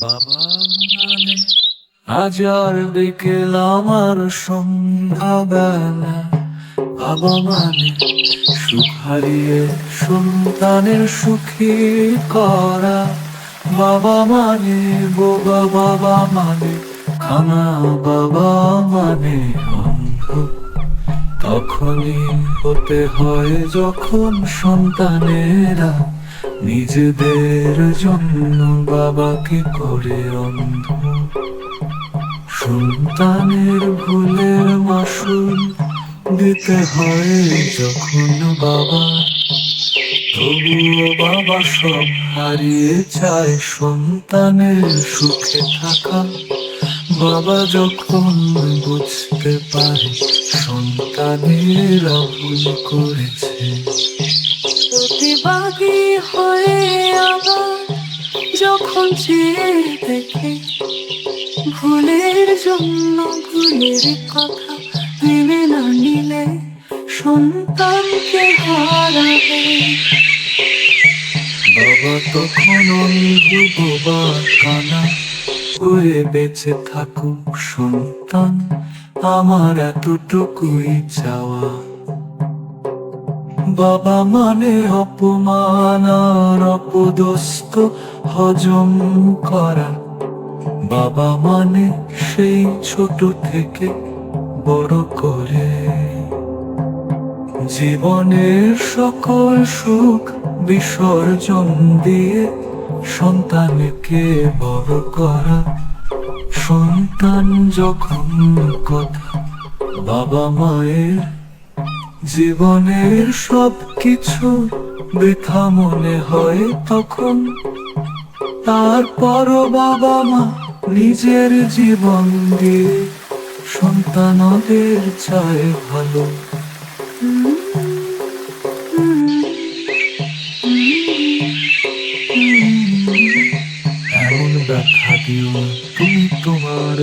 বাবা মানে আজ আর বিকেল আমার সন্ধ্যাবেলা। বাবা মানে সুখ হারিয়ে সন্তানের সুখী করা। বাবা মানে বোবা, বাবা মানে কানা, বাবা মানে অন্ধ। তখনই হতে হয় যখন সন্তানেরা নিজেদের জন্য বাবাকে করে অন্ধ। সন্তানের ভুলের মাসুল দিতে হয় যখন বাবা, তবুও বাবা সব হারিয়ে চায় সন্তানের সুখে থাকা। বাবা যখন বুঝতে পারে সন্তানেরা ভুল করেছে, প্রতিবাদী হয়ে আবার যখন চেয়ে দেখে ভুলের জন্য ভুলের কথা ভেবে না নিলে সন্তানকে হারাবে। বাবা তখন অন্ধ বা কানা হয়ে বেঁচে থাকুক সন্তান, আমার এতটুকুই চাওয়া। বাবা মানে অপমান আর অপদস্থ হজম করা। বাবা মানে সেই ছোট থেকে বড় করে জীবনের সকল সুখ বিসর্জন দিয়ে সন্তানকে বড় করা। সন্তান যখন কথা বাবা মায়ের জীবনের সব কিছু বৃথা মনে হয় তখন, তারপরও বাবা মা নিজের জীবন দিয়ে সন্তানদের চায় ভালো। এমন ব্যথা দিও তুমি তোমার